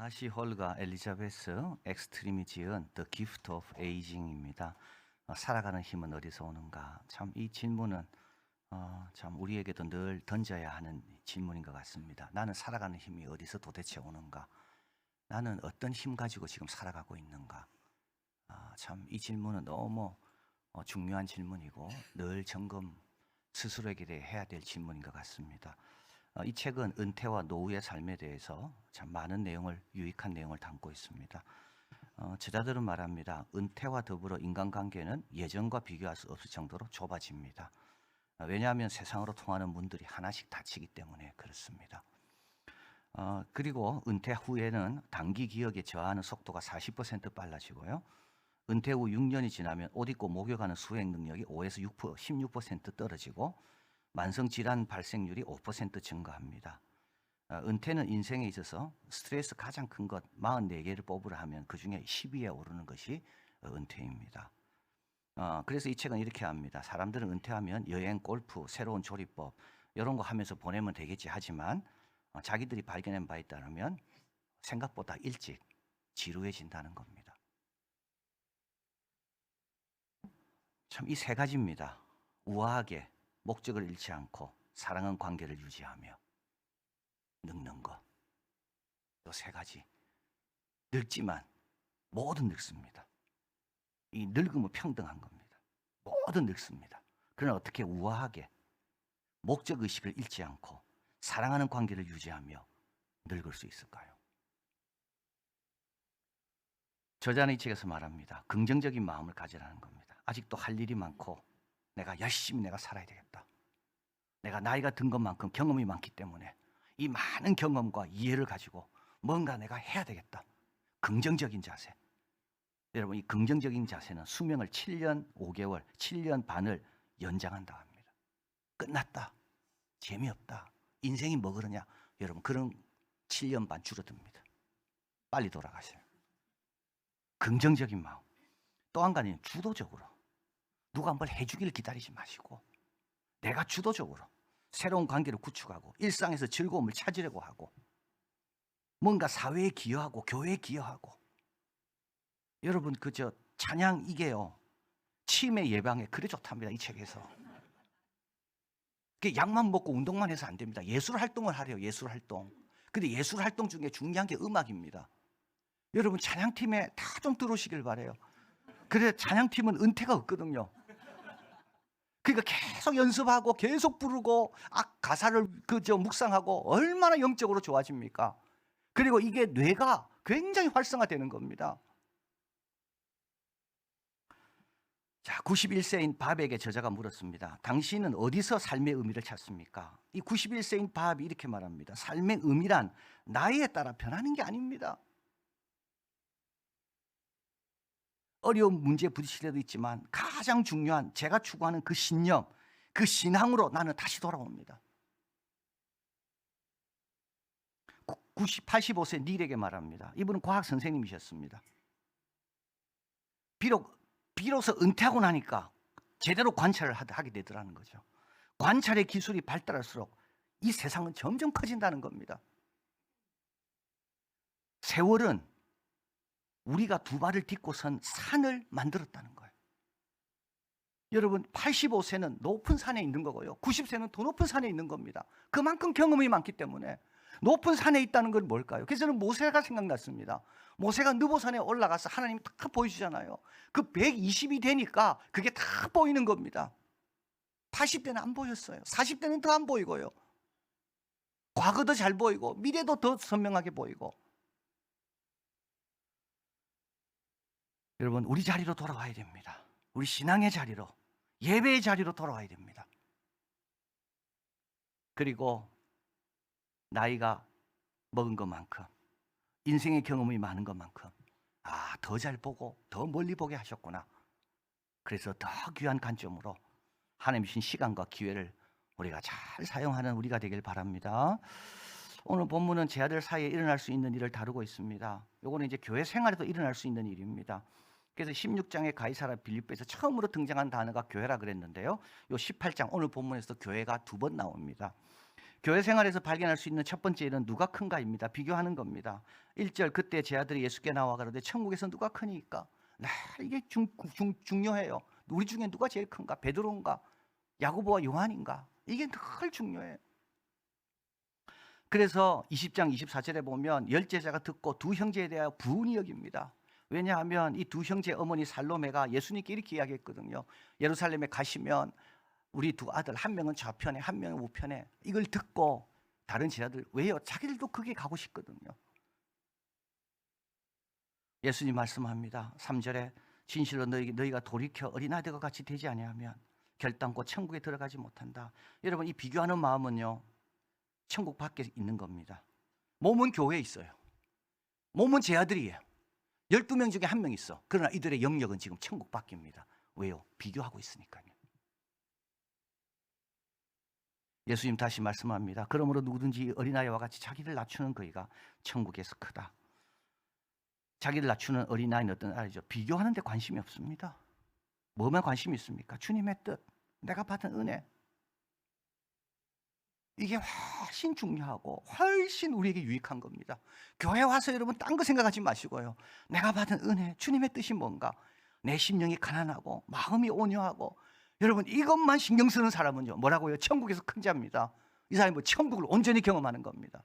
마시 홀가 엘리자베스 엑스트림이 지은 The Gift of Aging입니다. 살아가는 힘은 어디서 오는가? 참 이 질문은 참 우리에게도 늘 던져야 하는 질문인 것 같습니다. 나는 살아가는 힘이 어디서 도대체 오는가? 나는 어떤 힘 가지고 지금 살아가고 있는가? 참 이 질문은 너무 중요한 질문이고 늘 점검 스스로에게 대해 해야 될 질문인 것 같습니다. 이 책은 은퇴와 노후의 삶에 대해서 참 많은 내용을, 유익한 내용을 담고 있습니다. 저자들은 말합니다. 은퇴와 더불어 인간관계는 예전과 비교할 수 없을 정도로 좁아집니다. 왜냐하면 세상으로 통하는 문들이 하나씩 닫히기 때문에 그렇습니다. 그리고 은퇴 후에는 단기 기억에 저하하는 속도가 40% 빨라지고요. 은퇴 후 6년이 지나면 옷 입고 목욕하는 수행 능력이 5에서 16% 떨어지고 만성질환 발생률이 5% 증가합니다. 은퇴는 인생에 있어서 스트레스 가장 큰 것 44개를 뽑으라 하면 그중에 10위에 오르는 것이 은퇴입니다. 그래서 이 책은 이렇게 합니다. 사람들은 은퇴하면 여행, 골프, 새로운 조리법 이런 거 하면서 보내면 되겠지 하지만 자기들이 발견한 바에 따르면 생각보다 일찍 지루해진다는 겁니다. 참 이 세 가지입니다. 우아하게 목적을 잃지 않고 사랑한 관계를 유지하며 늙는 것. 이 세 가지. 늙지만 모든 늙습니다. 이 늙음은 평등한 겁니다. 모든 늙습니다. 그러나 어떻게 우아하게 목적의식을 잃지 않고 사랑하는 관계를 유지하며 늙을 수 있을까요? 저자는 이 책에서 말합니다. 긍정적인 마음을 가지라는 겁니다. 아직도 할 일이 많고 내가 열심히 살아야 되겠다. 내가 나이가 든 것만큼 경험이 많기 때문에 이 많은 경험과 이해를 가지고 뭔가 내가 해야 되겠다. 긍정적인 자세. 여러분, 이 긍정적인 자세는 수명을 7년 5개월, 7년 반을 연장한다 합니다. 끝났다. 재미없다. 인생이 뭐 그러냐. 여러분, 그런 7년 반 줄어듭니다. 빨리 돌아가세요. 긍정적인 마음. 또 한 가지는 주도적으로. 누가 뭘 해주기를 기다리지 마시고 내가 주도적으로 새로운 관계를 구축하고 일상에서 즐거움을 찾으려고 하고 뭔가 사회에 기여하고 교회에 기여하고. 여러분 그저 찬양 이게요 치매 예방에 그래 좋답니다. 이 책에서. 약만 먹고 운동만 해서 안 됩니다. 예술 활동을 하래요. 예술 활동. 근데 예술 활동 중에 중요한 게 음악입니다. 여러분 찬양팀에 다 좀 들어오시길 바래요. 그래 찬양팀은 은퇴가 없거든요. 그러니까 계속 연습하고 계속 부르고 가사를 묵상하고 얼마나 영적으로 좋아집니까? 그리고 이게 뇌가 굉장히 활성화되는 겁니다. 자, 91세인 밥에게 저자가 물었습니다. 당신은 어디서 삶의 의미를 찾습니까? 이 91세인 밥이 이렇게 말합니다. 삶의 의미란 나이에 따라 변하는 게 아닙니다. 어려운 문제에 부딪힐 때도 있지만 가장 중요한 제가 추구하는 그 신념, 그 신앙으로 나는 다시 돌아옵니다. 85세 닐에게 말합니다. 이분은 과학 선생님이셨습니다. 비로소 은퇴하고 나니까 제대로 관찰을 하게 되더라는 거죠. 관찰의 기술이 발달할수록 이 세상은 점점 커진다는 겁니다. 세월은 우리가 두 발을 딛고 선 산을 만들었다는 거예요. 여러분 85세는 높은 산에 있는 거고요. 90세는 더 높은 산에 있는 겁니다. 그만큼 경험이 많기 때문에 높은 산에 있다는 건 뭘까요? 그래서 저는 모세가 생각났습니다. 모세가 느보산에 올라가서 하나님이 다 보여주잖아요. 그 120이 되니까 그게 다 보이는 겁니다. 80대는 안 보였어요. 40대는 더 안 보이고요. 과거도 잘 보이고 미래도 더 선명하게 보이고. 여러분 우리 자리로 돌아와야 됩니다. 우리 신앙의 자리로, 예배의 자리로 돌아와야 됩니다. 그리고 나이가 먹은 것만큼 인생의 경험이 많은 것만큼 더 잘 보고 더 멀리 보게 하셨구나. 그래서 더 귀한 관점으로 하나님 주신 시간과 기회를 우리가 잘 사용하는 우리가 되길 바랍니다. 오늘 본문은 제 아들 사이에 일어날 수 있는 일을 다루고 있습니다. 요거는 이제 교회 생활에도 일어날 수 있는 일입니다. 그래서 16장의 가이사랴 빌립보에서 처음으로 등장한 단어가 교회라 그랬는데요. 요 18장 오늘 본문에서 교회가 2번 나옵니다. 교회 생활에서 발견할 수 있는 첫 번째 일은 누가 큰가입니다. 비교하는 겁니다. 1절 그때 제 아들이 예수께 나와 가로되 천국에서 누가 크니까. 이게 중요해요. 우리 중에 누가 제일 큰가? 베드로인가? 야고보와 요한인가? 이게 늘 중요해요. 그래서 20장 24절에 보면 열 제자가 듣고 두 형제에 대하여 부은히 여깁니다. 왜냐하면 이 두 형제 어머니 살로메가 예수님께 이렇게 이야기했거든요. 예루살렘에 가시면 우리 두 아들 한 명은 좌편에 한 명은 우편에. 이걸 듣고 다른 제자들 왜요? 자기들도 그게 가고 싶거든요. 예수님 말씀합니다. 3절에 진실로 너희가 돌이켜 어린아이들과 같이 되지 아니하면 결단코 천국에 들어가지 못한다. 여러분, 이 비교하는 마음은요, 천국 밖에 있는 겁니다. 몸은 교회에 있어요. 몸은 제 아들이에요. 12명 중에 한 명 있어. 그러나 이들의 영역은 지금 천국 밖입니다. 왜요? 비교하고 있으니까요. 예수님 다시 말씀합니다. 그러므로 누구든지 어린아이와 같이 자기를 낮추는 그이가 천국에서 크다. 자기를 낮추는 어린아이는 어떤 아이죠? 비교하는 데 관심이 없습니다. 뭐만 관심이 있습니까? 주님의 뜻, 내가 받은 은혜. 이게 훨씬 중요하고 훨씬 우리에게 유익한 겁니다. 교회 와서 여러분 딴 거 생각하지 마시고요. 내가 받은 은혜, 주님의 뜻이 뭔가, 내 심령이 가난하고 마음이 온유하고, 여러분 이것만 신경 쓰는 사람은요, 뭐라고요? 천국에서 큰 자입니다. 이 사람이 뭐 천국을 온전히 경험하는 겁니다.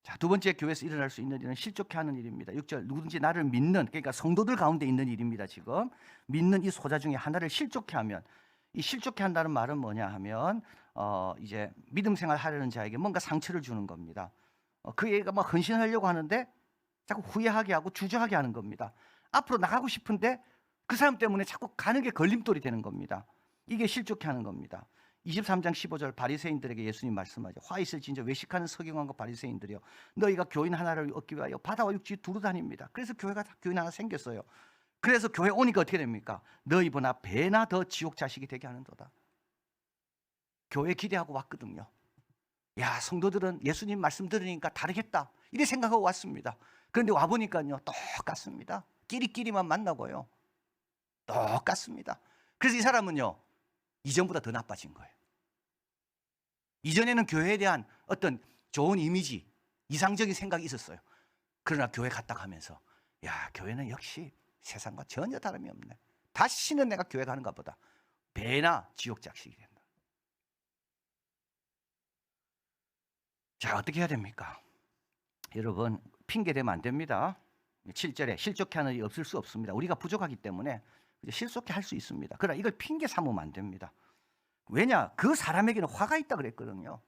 자, 두 번째, 교회에서 일어날 수 있는 일은 실족해 하는 일입니다. 6절 누구든지 나를 믿는, 그러니까 성도들 가운데 있는 일입니다. 지금 믿는 이 소자 중에 하나를 실족해 하면, 이 실족해 한다는 말은 뭐냐 하면 이제 믿음 생활 하려는 자에게 뭔가 상처를 주는 겁니다. 그 애가 막 헌신하려고 하는데 자꾸 후회하게 하고 주저하게 하는 겁니다. 앞으로 나가고 싶은데 그 사람 때문에 자꾸 가는 게 걸림돌이 되는 겁니다. 이게 실족해 하는 겁니다. 23장 15절 바리새인들에게 예수님 말씀하죠. 화 있을 진저 외식하는 서기관과 바리새인들이요, 너희가 교인 하나를 얻기 위하여 바다와 육지 두루 다닙니다. 그래서 교회가 교인 하나 생겼어요. 그래서 교회 오니까 어떻게 됩니까? 너희보다 배나 더 지옥 자식이 되게 하는도다. 교회 기대하고 왔거든요. 야, 성도들은 예수님 말씀 들으니까 다르겠다, 이래 생각하고 왔습니다. 그런데 와보니까요, 똑같습니다. 끼리끼리만 만나고요, 똑같습니다. 그래서 이 사람은요, 이전보다 더 나빠진 거예요. 이전에는 교회에 대한 어떤 좋은 이미지, 이상적인 생각이 있었어요. 그러나 교회 갔다 가면서, 야, 교회는 역시 세상과 전혀 다름이 없네. 다시는 내가 교회 가는가 보다. 배나 지옥 자식이 된다. 자, 어떻게 해야 됩니까? 여러분, 핑계 대면 안 됩니다. 7절에 실족해 하는 일이 없을 수 없습니다. 우리가 부족하기 때문에 실속해 할 수 있습니다. 그러나 이걸 핑계 삼으면 안 됩니다. 왜냐? 그 사람에게는 화가 있다 그랬거든요.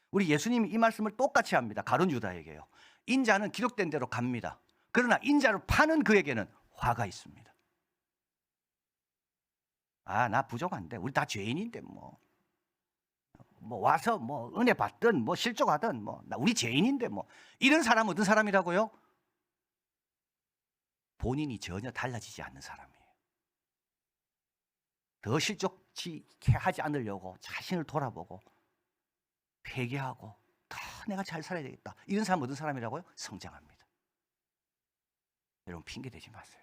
우리 예수님이 이 말씀을 똑같이 합니다. 가룟 유다에게요. 인자는 기록된 대로 갑니다. 그러나 인자를 파는 그에게는 화가 있습니다. 아, 나 부족한데, 우리 다 죄인인데 뭐 와서 뭐 은혜 받든 뭐 실족하든 뭐 우리 죄인인데 뭐, 이런 사람은 어떤 사람이라고요? 본인이 전혀 달라지지 않는 사람이에요. 더 실족치 하지 않으려고 자신을 돌아보고 회개하고 더 내가 잘 살아야 되겠다, 이런 사람은 어떤 사람이라고요? 성장합니다. 여러분, 핑계 대지 마세요.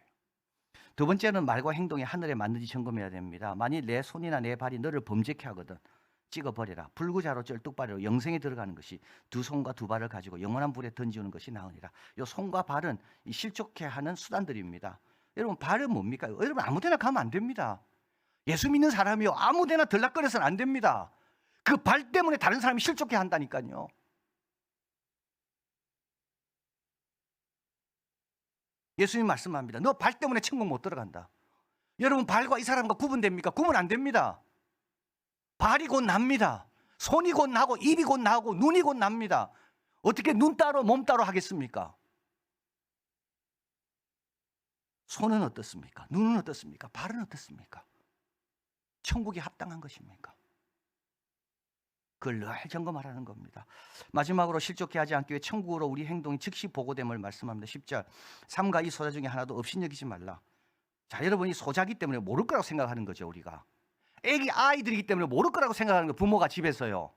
두 번째는 말과 행동이 하늘에 맞는지 점검해야 됩니다. 만일 내 손이나 내 발이 너를 범죄케 하거든 찍어버려라. 불구자로 쩔뚝발이로 영생에 들어가는 것이 두 손과 두 발을 가지고 영원한 불에 던지는 것이 나으니라. 이 손과 발은 이 실족해 하는 수단들입니다. 여러분, 발은 뭡니까? 여러분, 아무 데나 가면 안 됩니다. 예수 믿는 사람이요, 아무 데나 들락거려서는 안 됩니다. 그 발 때문에 다른 사람이 실족해 한다니까요. 예수님 말씀합니다. 너 발 때문에 천국 못 들어간다. 여러분, 발과 이 사람과 구분됩니까? 구분 안 됩니다. 발이 곧 납니다. 손이 곧 나고 입이 곧 나고 눈이 곧 납니다. 어떻게 눈 따로 몸 따로 하겠습니까? 손은 어떻습니까? 눈은 어떻습니까? 발은 어떻습니까? 천국에 합당한 것입니까? 그걸 늘 점검하라는 겁니다. 마지막으로 실족해 하지 않기 위해 천국으로 우리 행동이 즉시 보고됨을 말씀합니다. 10절 삼가 이 소자 중에 하나도 없인 여기지 말라. 자, 여러분이 소자기 때문에 모를 거라고 생각하는 거죠. 우리가 아이들이기 때문에 모를 거라고 생각하는 거. 부모가 집에서요,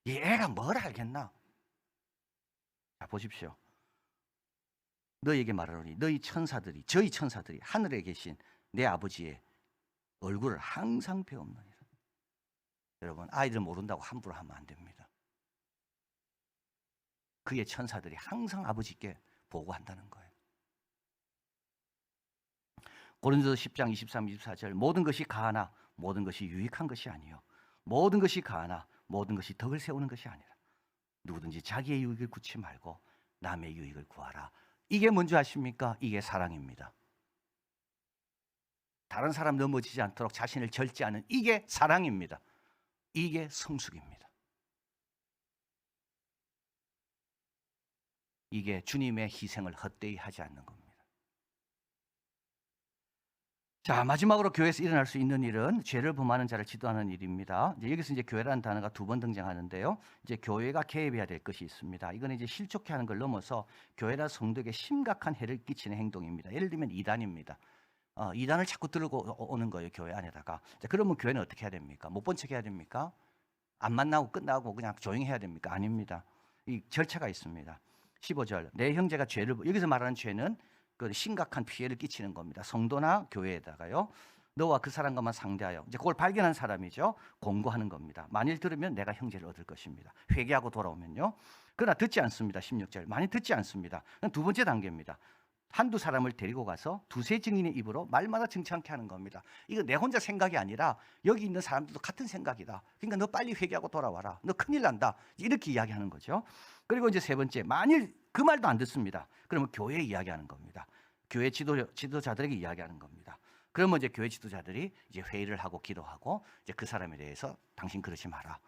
이 애가 뭘 알겠나? 자, 보십시오. 너희에게 말하노니 너희 천사들이, 저희 천사들이 하늘에 계신 내 아버지의 얼굴을 항상 배웁느니라. 여러분, 아이들 모른다고 함부로 하면 안 됩니다. 그의 천사들이 항상 아버지께 보고한다는 거예요. 고린도서 10장 23, 24절 모든 것이 가하나 모든 것이 유익한 것이 아니요 모든 것이 가하나 모든 것이 덕을 세우는 것이 아니라 누구든지 자기의 유익을 구치 말고 남의 유익을 구하라. 이게 뭔지 아십니까? 이게 사랑입니다. 다른 사람 넘어지지 않도록 자신을 절제하는 이게 사랑입니다. 이게 성숙입니다. 이게 주님의 희생을 헛되이 하지 않는 겁니다. 자, 마지막으로 교회에서 일어날 수 있는 일은 죄를 범하는 자를 지도하는 일입니다. 여기서 이제 교회라는 단어가 2번 등장하는데요. 이제 교회가 개입해야 될 것이 있습니다. 이건 이제 실족해 하는 걸 넘어서 교회나 성도에게 심각한 해를 끼치는 행동입니다. 예를 들면 이단입니다. 이단을 자꾸 들고 오는 거예요, 교회 안에다가. 자, 그러면 교회는 어떻게 해야 됩니까? 못 본 척 해야 됩니까? 안 만나고 끝나고 그냥 조용히 해야 됩니까? 아닙니다. 이 절차가 있습니다. 15절 내 형제가 죄를, 여기서 말하는 죄는 그 심각한 피해를 끼치는 겁니다. 성도나 교회에다가요. 너와 그 사람과만 상대하여, 이제 그걸 발견한 사람이죠. 공고하는 겁니다. 만일 들으면 내가 형제를 얻을 것입니다. 회개하고 돌아오면요. 그러나 듣지 않습니다. 16절 많이 듣지 않습니다. 두 번째 단계입니다. 한두 사람을 데리고 가서 두세 증인의 입으로 말마다 정창케 하는 겁니다. 이거 내 혼자 생각이 아니라 여기 있는 사람들도 같은 생각이다. 그러니까 너 빨리 회개하고 돌아와라. 너 큰일 난다. 이렇게 이야기하는 거죠. 그리고 이제 세 번째, 만일 그 말도 안 듣습니다. 그러면 교회에 이야기하는 겁니다. 교회 지도자들에게 이야기하는 겁니다. 그러면 이제 교회 지도자들이 이제 회의를 하고 기도하고 이제 그 사람에 대해서 당신 그러지 마라.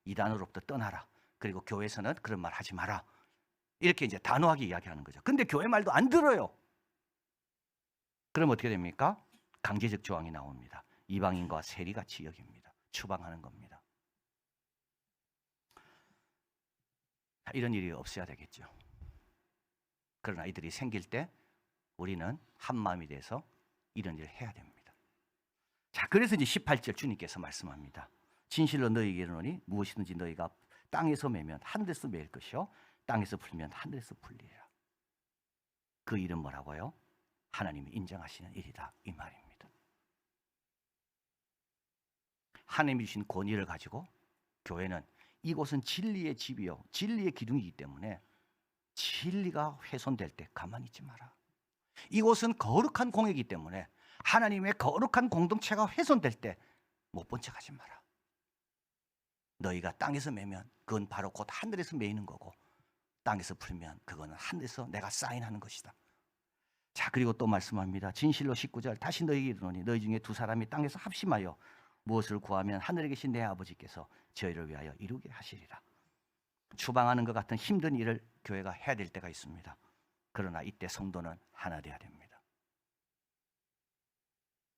이단으로부터 떠나라. 그리고 교회에서는 그런 말 하지 마라. 이렇게 이제 단호하게 이야기하는 거죠. 근데 교회 말도 안 들어요. 그럼 어떻게 됩니까? 강제적 조항이 나옵니다. 이방인과 세리같이 여깁니다. 추방하는 겁니다. 이런 일이 없어야 되겠죠. 그러나 이들이 생길 때 우리는 한 마음이 돼서 이런 일을 해야 됩니다. 자, 그래서 이제 18절 주님께서 말씀합니다. 진실로 너희에게 이르노니 무엇이든지 너희가 땅에서 매면 하늘에서 매일 것이요 땅에서 풀면 하늘에서 풀리리라. 그 일은 뭐라고요? 하나님이 인정하시는 일이다, 이 말입니다. 하나님이 주신 권위를 가지고 교회는 이곳은 진리의 집이요 진리의 기둥이기 때문에 진리가 훼손될 때 가만히 있지 마라. 이곳은 거룩한 공예이기 때문에 하나님의 거룩한 공동체가 훼손될 때 못 본 척하지 마라. 너희가 땅에서 매면 그건 바로 곧 하늘에서 매이는 거고 땅에서 풀면 그거는 하늘에서 내가 사인하는 것이다. 자, 그리고 또 말씀합니다. 진실로 19절 다시 너희에게 이르노니 너희 중에 두 사람이 땅에서 합심하여 무엇을 구하면 하늘에 계신 내 아버지께서 저희를 위하여 이루게 하시리라. 추방하는 것 같은 힘든 일을 교회가 해야 될 때가 있습니다. 그러나 이때 성도는 하나 되어야 됩니다.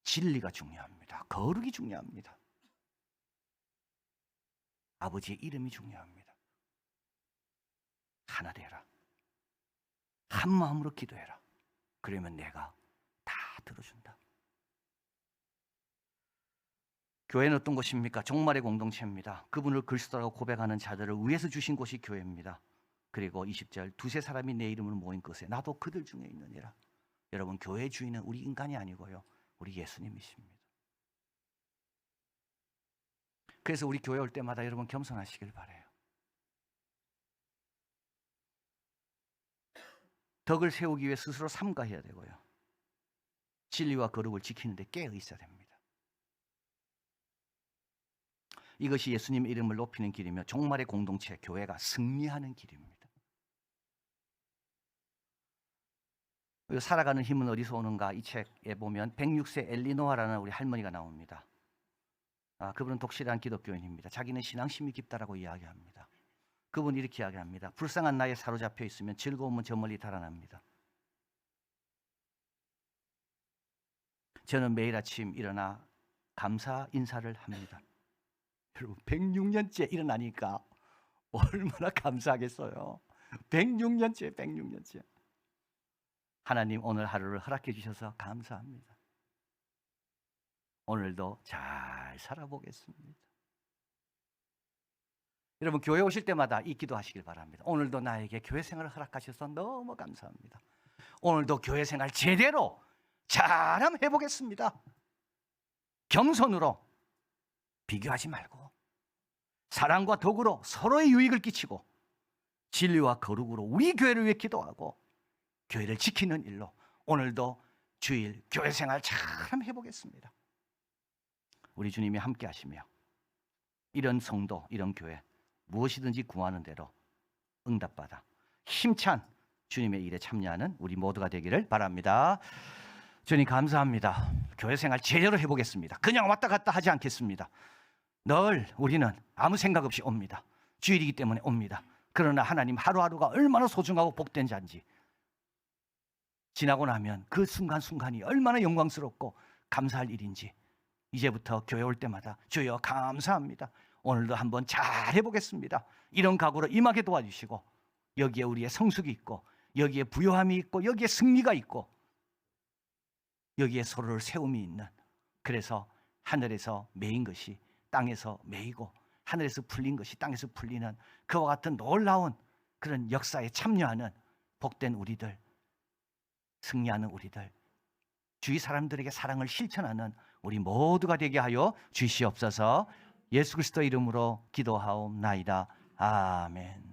진리가 중요합니다. 거룩이 중요합니다. 아버지의 이름이 중요합니다. 하나 되어라. 한 마음으로 기도해라. 그러면 내가 다 들어준다. 교회는 어떤 곳입니까? 종말의 공동체입니다. 그분을 그리스도라고 고백하는 자들을 위해서 주신 곳이 교회입니다. 그리고 20절 두세 사람이 내 이름으로 모인 것에 나도 그들 중에 있느니라. 여러분, 교회 주인은 우리 인간이 아니고요 우리 예수님이십니다. 그래서 우리 교회 올 때마다 여러분 겸손하시길 바라요. 덕을 세우기 위해 스스로 삼가해야 되고요 진리와 거룩을 지키는 데 깨어 있어야 됩니다. 이것이 예수님의 이름을 높이는 길이며 종말의 공동체 교회가 승리하는 길입니다. 살아가는 힘은 어디서 오는가? 이 책에 보면 106세 엘리노아라는 우리 할머니가 나옵니다. 그분은 독실한 기독교인입니다. 자기는 신앙심이 깊다라고 이야기합니다. 그분이 이렇게 이야기합니다. 불쌍한 나에 사로잡혀 있으면 즐거움은 저 멀리 달아납니다. 저는 매일 아침 일어나 감사 인사를 합니다. 여러분, 106년째 일어나니까 얼마나 감사하겠어요. 106년째. 하나님 오늘 하루를 허락해 주셔서 감사합니다. 오늘도 잘 살아보겠습니다. 여러분, 교회 오실 때마다 이 기도하시길 바랍니다. 오늘도 나에게 교회 생활을 허락하셔서 너무 감사합니다. 오늘도 교회 생활 제대로 잘 한번 해보겠습니다. 겸손으로 비교하지 말고 사랑과 덕으로 서로의 유익을 끼치고 진리와 거룩으로 우리 교회를 위해 기도하고 교회를 지키는 일로 오늘도 주일 교회 생활 잘 해보겠습니다. 우리 주님이 함께 하시며 이런 성도, 이런 교회 무엇이든지 구하는 대로 응답받아 힘찬 주님의 일에 참여하는 우리 모두가 되기를 바랍니다. 주님 감사합니다. 교회 생활 제대로 해보겠습니다. 그냥 왔다 갔다 하지 않겠습니다. 늘 우리는 아무 생각 없이 옵니다. 주일이기 때문에 옵니다. 그러나 하나님 하루하루가 얼마나 소중하고 복된 자인지 지나고 나면 그 순간순간이 얼마나 영광스럽고 감사할 일인지 이제부터 교회 올 때마다 주여 감사합니다. 오늘도 한번 잘 해보겠습니다. 이런 각오로 임하게 도와주시고 여기에 우리의 성숙이 있고 여기에 부요함이 있고 여기에 승리가 있고 여기에 서로를 세움이 있는, 그래서 하늘에서 매인 것이 땅에서 매이고 하늘에서 풀린 것이 땅에서 풀리는 그와 같은 놀라운 그런 역사에 참여하는 복된 우리들, 승리하는 우리들, 주위 사람들에게 사랑을 실천하는 우리 모두가 되게 하여 주시옵소서. 예수 그리스도 이름으로 기도하옵나이다. 아멘.